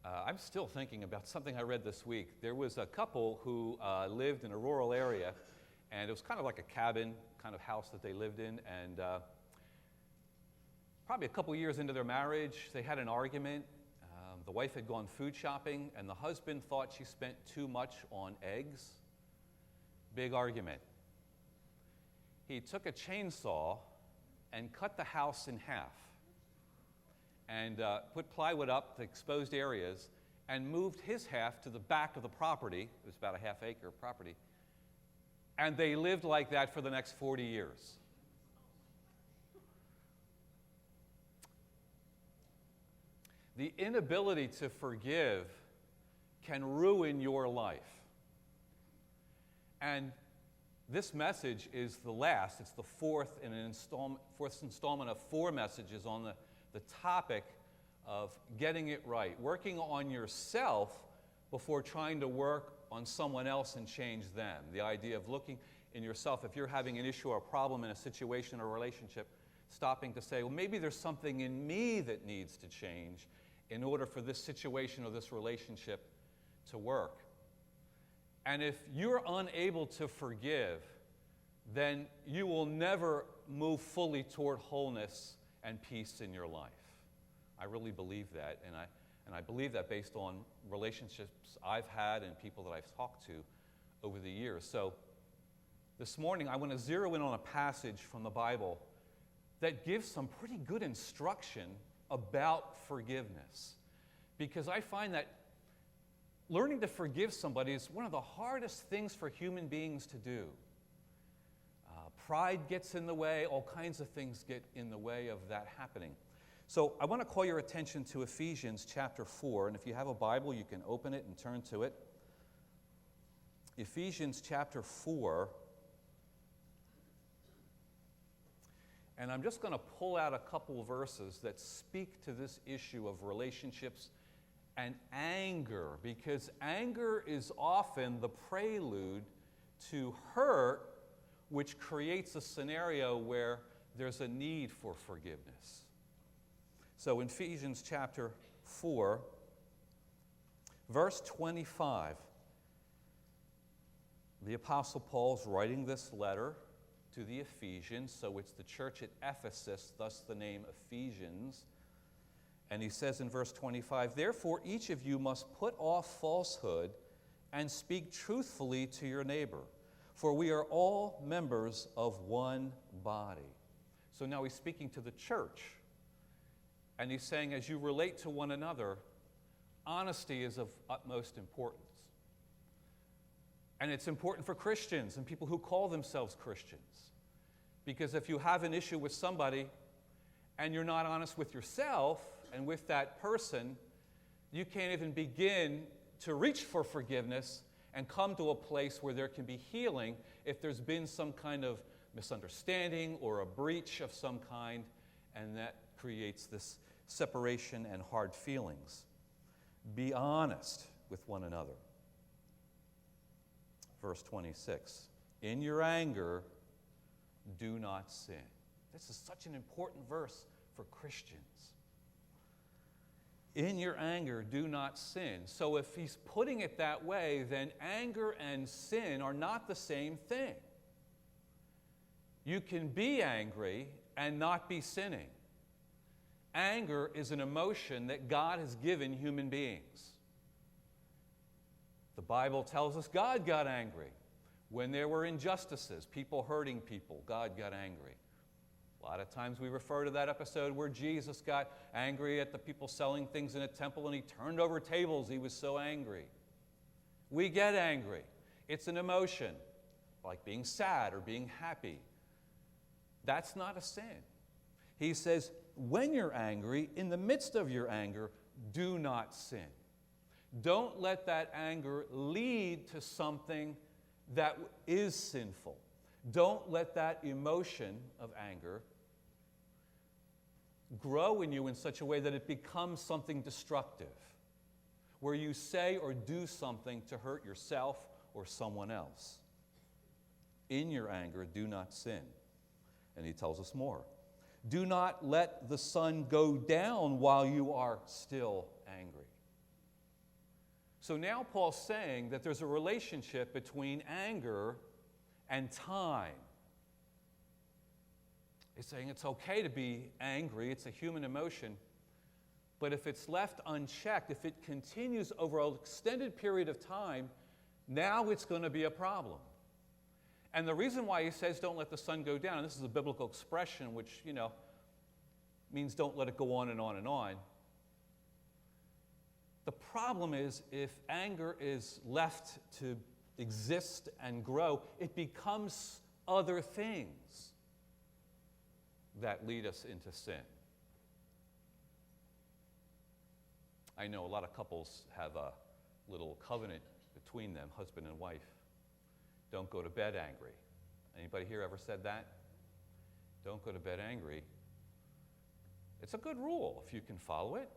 I'm still thinking about something I read this week. There was a couple who lived in a rural area, and it was kind of like a cabin kind of house that they lived in. And probably a couple years into their marriage, they had an argument. The wife had gone food shopping, and the husband thought she spent too much on eggs. Big argument. He took a chainsaw and cut the house in half, and put plywood up the exposed areas, and moved his half to the back of the property. It was about a half-acre property. And they lived like that for the next 40 years. The inability to forgive can ruin your life. And this message is the last. It's the fourth installment of 4 messages on the topic of getting it right, working on yourself before trying to work on someone else and change them. The idea of looking in yourself. If you're having an issue or a problem in a situation or relationship, stopping to say, well, maybe there's something in me that needs to change in order for this situation or this relationship to work. And if you're unable to forgive, then you will never move fully toward wholeness and peace in your life. I really believe that, and I believe that based on relationships I've had and people that I've talked to over the years. So this morning I want to zero in on a passage from the Bible that gives some pretty good instruction about forgiveness, because I find that learning to forgive somebody is one of the hardest things for human beings to do. Pride gets in the way, all kinds of things get in the way of that happening. So I want to call your attention to Ephesians chapter 4, and if you have a Bible, you can open it and turn to it. Ephesians chapter 4, and I'm just going to pull out a couple of verses that speak to this issue of relationships and anger, because anger is often the prelude to hurt, which creates a scenario where there's a need for forgiveness. So in Ephesians chapter 4, verse 25, the Apostle Paul's writing this letter to the Ephesians, so it's the church at Ephesus, thus the name Ephesians. And he says in verse 25, "Therefore each of you must put off falsehood and speak truthfully to your neighbor, for we are all members of one body." So now he's speaking to the church, and he's saying as you relate to one another, honesty is of utmost importance. And it's important for Christians and people who call themselves Christians, because if you have an issue with somebody and you're not honest with yourself and with that person, you can't even begin to reach for forgiveness and come to a place where there can be healing if there's been some kind of misunderstanding or a breach of some kind, and that creates this separation and hard feelings. Be honest with one another. Verse 26, "In your anger, do not sin." This is such an important verse for Christians. In your anger, do not sin. So if he's putting it that way, then anger and sin are not the same thing. You can be angry and not be sinning. Anger is an emotion that God has given human beings. The Bible tells us God got angry when there were injustices, people hurting people. God got angry. A lot of times we refer to that episode where Jesus got angry at the people selling things in a temple and he turned over tables. He was so angry. We get angry. It's an emotion, like being sad or being happy. That's not a sin. He says, when you're angry, in the midst of your anger, do not sin. Don't let that anger lead to something that is sinful. Don't let that emotion of anger grow in you in such a way that it becomes something destructive, where you say or do something to hurt yourself or someone else. In your anger, do not sin. And he tells us more. Do not let the sun go down while you are still angry. So now Paul's saying that there's a relationship between anger and time. He's saying it's okay to be angry, it's a human emotion, but if it's left unchecked, if it continues over an extended period of time, now it's going to be a problem. And the reason why he says don't let the sun go down, and this is a biblical expression which, means don't let it go on and on and on. The problem is if anger is left to exist and grow, it becomes other things that lead us into sin. I know a lot of couples have a little covenant between them, husband and wife. Don't go to bed angry. Anybody here ever said that? Don't go to bed angry. It's a good rule if you can follow it,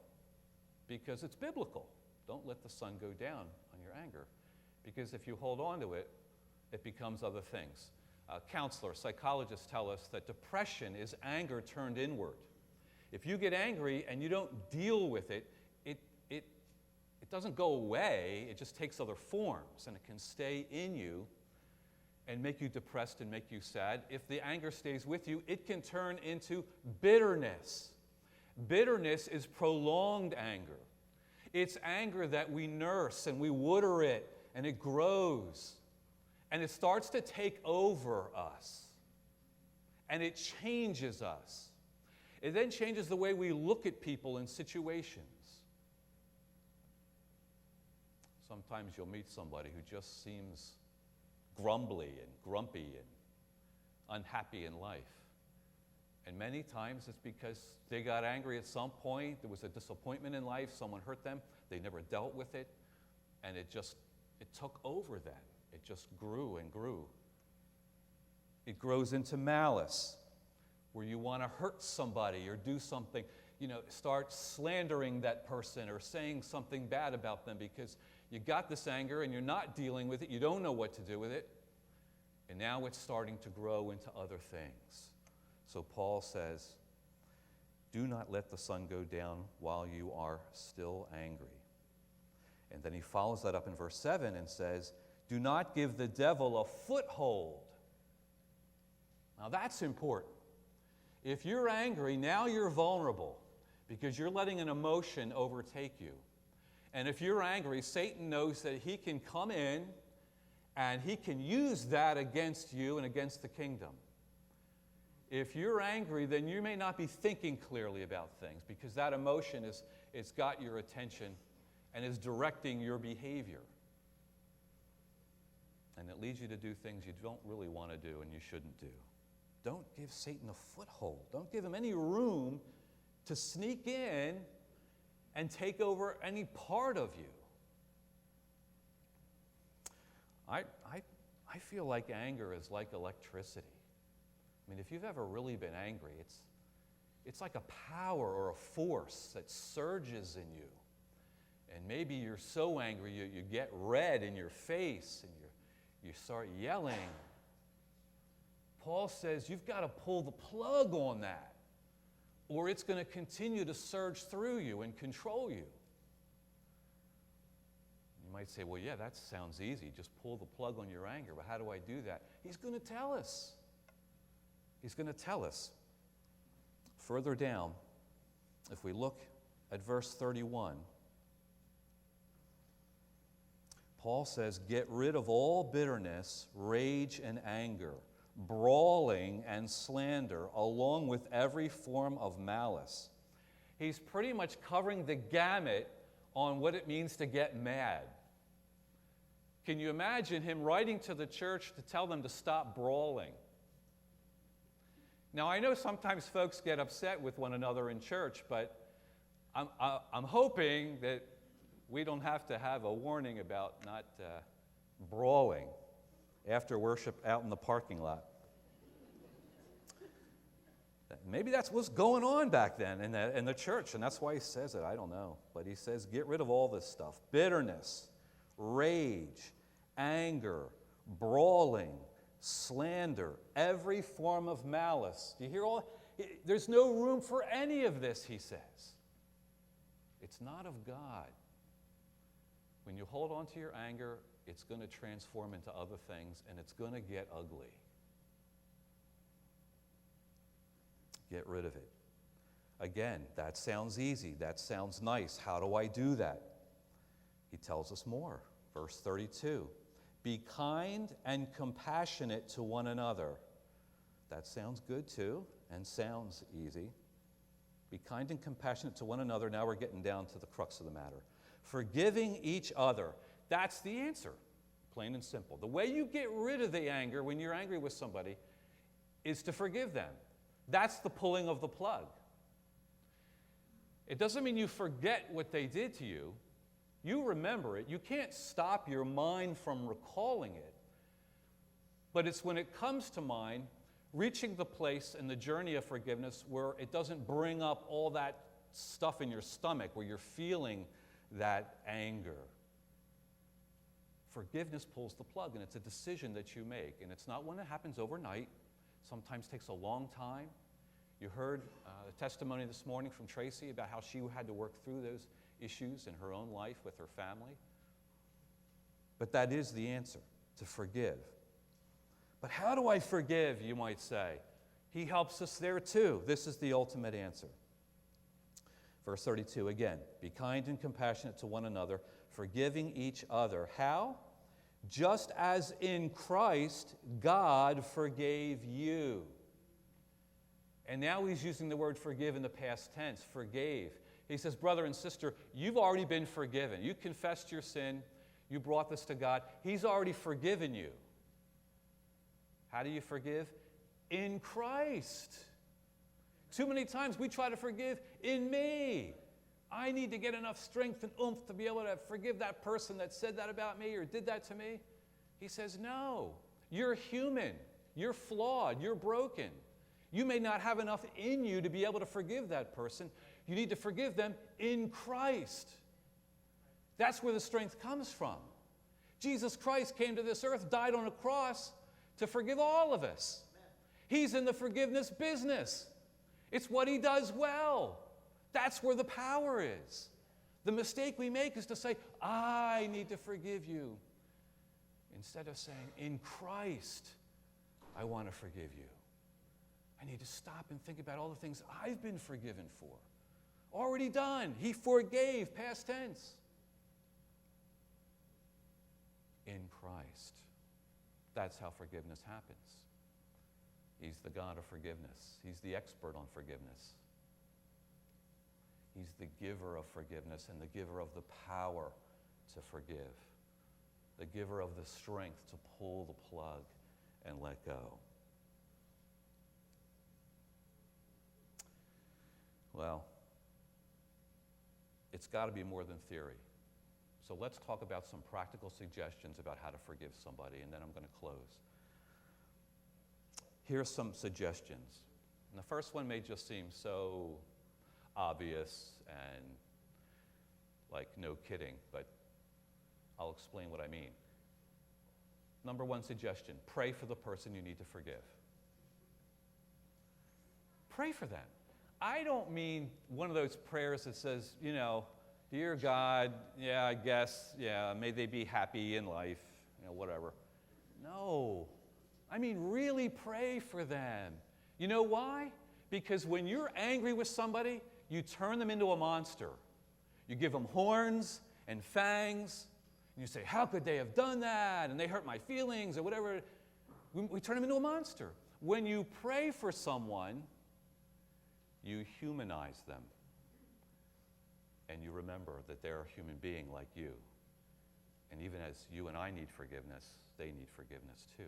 because it's biblical. Don't let the sun go down on your anger, because if you hold on to it, it becomes other things. Counselors, psychologists tell us that depression is anger turned inward. If you get angry and you don't deal with it, it doesn't go away, it just takes other forms, and it can stay in you and make you depressed and make you sad. If the anger stays with you, it can turn into bitterness. Bitterness is prolonged anger. It's anger that we nurse and we water it and it grows. And it starts to take over us. And it changes us. It then changes the way we look at people and situations. Sometimes you'll meet somebody who just seems grumbly and grumpy and unhappy in life. And many times it's because they got angry at some point, there was a disappointment in life, someone hurt them, they never dealt with it, and it took over them. It just grew and grew. It grows into malice, where you want to hurt somebody or do something, start slandering that person or saying something bad about them because you got this anger and you're not dealing with it, you don't know what to do with it, and now it's starting to grow into other things. So Paul says, do not let the sun go down while you are still angry. And then he follows that up in verse 7 and says, do not give the devil a foothold. Now that's important. If you're angry, now you're vulnerable because you're letting an emotion overtake you. And if you're angry, Satan knows that he can come in and he can use that against you and against the kingdom. If you're angry, then you may not be thinking clearly about things because that emotion it's got your attention and is directing your behavior. And it leads you to do things you don't really want to do and you shouldn't do. Don't give Satan a foothold. Don't give him any room to sneak in and take over any part of you. I feel like anger is like electricity. I mean, if you've ever really been angry, it's like a power or a force that surges in you. And maybe you're so angry you get red in your face and you start yelling. Paul says you've got to pull the plug on that, or it's going to continue to surge through you and control you. You might say, well, yeah, that sounds easy. Just pull the plug on your anger. But how do I do that? He's going to tell us. He's going to tell us. Further down, if we look at verse 31, Paul says, get rid of all bitterness, rage, and anger, brawling and slander, along with every form of malice. He's pretty much covering the gamut on what it means to get mad. Can you imagine him writing to the church to tell them to stop brawling? Now, I know sometimes folks get upset with one another in church, but I'm hoping that we don't have to have a warning about not brawling after worship out in the parking lot. Maybe that's what's going on back then in the church, and that's why he says it. I don't know. But he says, get rid of all this stuff. Bitterness, rage, anger, brawling, slander, every form of malice. Do you hear all? There's no room for any of this, he says. It's not of God. When you hold on to your anger, it's going to transform into other things, and it's going to get ugly. Get rid of it. Again, that sounds easy. That sounds nice. How do I do that? He tells us more. Verse 32. Be kind and compassionate to one another. That sounds good too, and sounds easy. Be kind and compassionate to one another. Now we're getting down to the crux of the matter. Forgiving each other. That's the answer, plain and simple. The way you get rid of the anger when you're angry with somebody is to forgive them. That's the pulling of the plug. It doesn't mean you forget what they did to you. You remember it. You can't stop your mind from recalling it. But it's when it comes to mind, reaching the place in the journey of forgiveness where it doesn't bring up all that stuff in your stomach, where you're feeling that anger. Forgiveness pulls the plug, and it's a decision that you make. And it's not one that happens overnight. Sometimes takes a long time. You heard a testimony this morning from Tracy about how she had to work through those issues in her own life with her family. But that is the answer, to forgive. But how do I forgive, you might say? He helps us there too. This is the ultimate answer. Verse 32 again, be kind and compassionate to one another, forgiving each other. How? Just as in Christ, God forgave you. And now he's using the word forgive in the past tense, forgave. He says, brother and sister, you've already been forgiven. You confessed your sin. You brought this to God. He's already forgiven you. How do you forgive? In Christ. Too many times we try to forgive in me. I need to get enough strength and oomph to be able to forgive that person that said that about me or did that to me. He says, no, you're human. You're flawed. You're broken. You may not have enough in you to be able to forgive that person. You need to forgive them in Christ. That's where the strength comes from. Jesus Christ came to this earth, died on a cross to forgive all of us. He's in the forgiveness business. It's what he does well. That's where the power is. The mistake we make is to say, I need to forgive you. Instead of saying, in Christ, I want to forgive you. I need to stop and think about all the things I've been forgiven for. Already done. He forgave, past tense. In Christ. That's how forgiveness happens. He's the God of forgiveness. He's the expert on forgiveness. He's the giver of forgiveness and the giver of the power to forgive. The giver of the strength to pull the plug and let go. Well, it's got to be more than theory. So let's talk about some practical suggestions about how to forgive somebody, and then I'm going to close. Here's some suggestions. And the first one may just seem so obvious and like no kidding, but I'll explain what I mean. Number one suggestion, pray for the person you need to forgive. Pray for them. I don't mean one of those prayers that says, you know, dear God, yeah, I guess, yeah, may they be happy in life, you know, whatever. No. I mean, really pray for them. You know why? Because when you're angry with somebody, you turn them into a monster. You give them horns and fangs, and you say, how could they have done that? And they hurt my feelings, or whatever. We turn them into a monster. When you pray for someone, you humanize them. And you remember that they're a human being like you. And even as you and I need forgiveness, they need forgiveness too.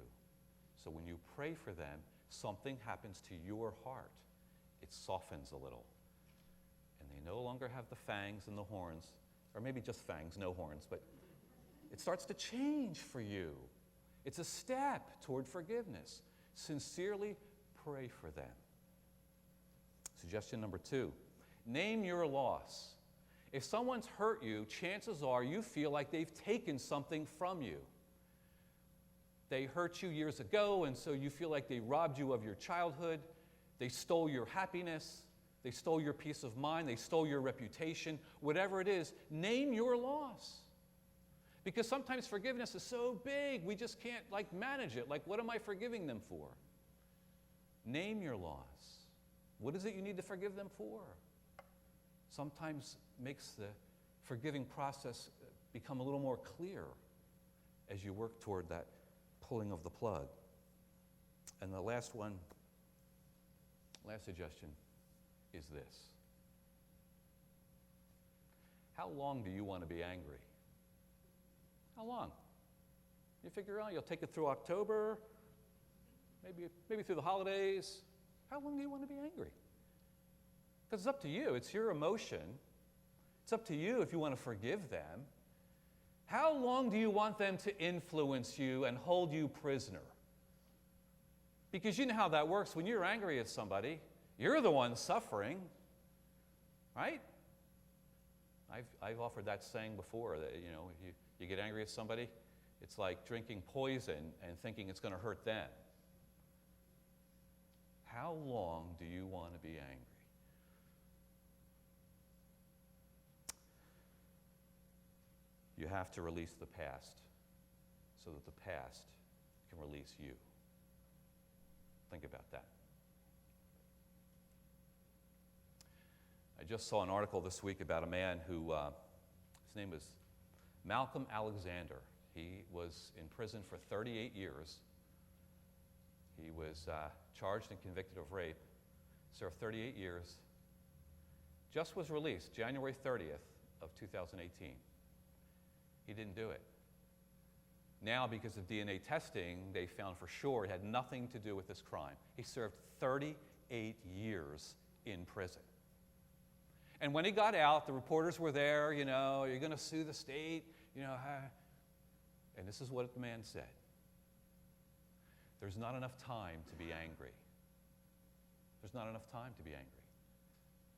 So when you pray for them, something happens to your heart. It softens a little. And they no longer have the fangs and the horns, or maybe just fangs, no horns, but it starts to change for you. It's a step toward forgiveness. Sincerely pray for them. Suggestion number 2, name your loss. If someone's hurt you, chances are you feel like they've taken something from you. They hurt you years ago, and so you feel like they robbed you of your childhood. They stole your happiness. They stole your peace of mind. They stole your reputation. Whatever it is, name your loss. Because sometimes forgiveness is so big, we just can't manage it. What am I forgiving them for? Name your loss. What is it you need to forgive them for? Sometimes makes the forgiving process become a little more clear as you work toward that pulling of the plug. And the last suggestion is this. How long do you want to be angry? How long? You figure out you'll take it through October, maybe through the holidays. How long do you want to be angry? Because it's up to you. It's your emotion. It's up to you if you want to forgive them. How long do you want them to influence you and hold you prisoner? Because you know how that works. When you're angry at somebody, you're the one suffering, right? I've offered that saying before that, you get angry at somebody, it's like drinking poison and thinking it's going to hurt them. How long do you want to be angry? You have to release the past so that the past can release you. Think about that. I just saw an article this week about a man who, his name was Malcolm Alexander. He was in prison for 38 years. He was charged and convicted of rape, served 38 years, just was released January 30th of 2018. He didn't do it. Now, because of DNA testing, they found for sure it had nothing to do with this crime. He served 38 years in prison. And when he got out, the reporters were there, you're going to sue the state, and this is what the man said. There's not enough time to be angry. There's not enough time to be angry.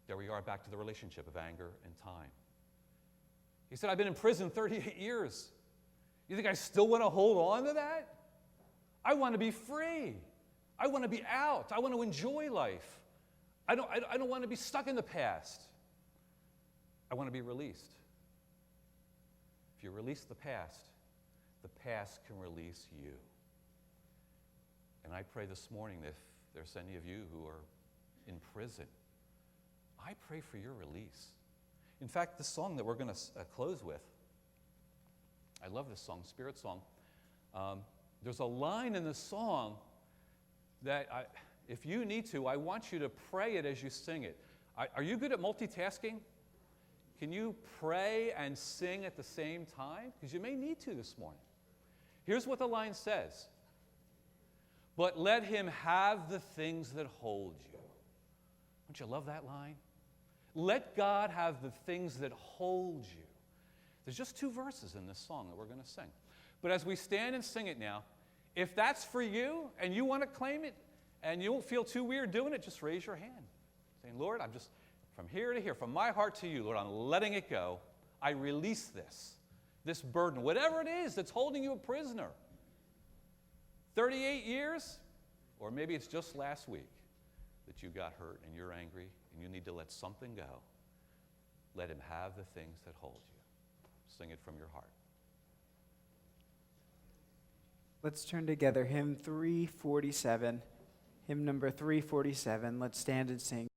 There we are, back to the relationship of anger and time. He said, I've been in prison 38 years. You think I still want to hold on to that? I want to be free. I want to be out. I want to enjoy life. I don't want to be stuck in the past. I want to be released. If you release the past can release you. And I pray this morning that if there's any of you who are in prison, I pray for your release. In fact, the song that we're going to close with, I love this song, Spirit Song. There's a line in the song that, if you need to, I want you to pray it as you sing it. Are you good at multitasking? Can you pray and sing at the same time? Because you may need to this morning. Here's what the line says. But let him have the things that hold you. Don't you love that line? Let God have the things that hold you. There's just 2 verses in this song that we're going to sing. But as we stand and sing it now, if that's for you and you want to claim it and you won't feel too weird doing it, just raise your hand. Saying, Lord, I'm just, from here to here, from my heart to you, Lord, I'm letting it go. I release this burden, whatever it is that's holding you a prisoner. 38 years, or maybe it's just last week that you got hurt and you're angry and you need to let something go. Let him have the things that hold you. Sing it from your heart. Let's turn together. Hymn 347. Hymn number 347. Let's stand and sing.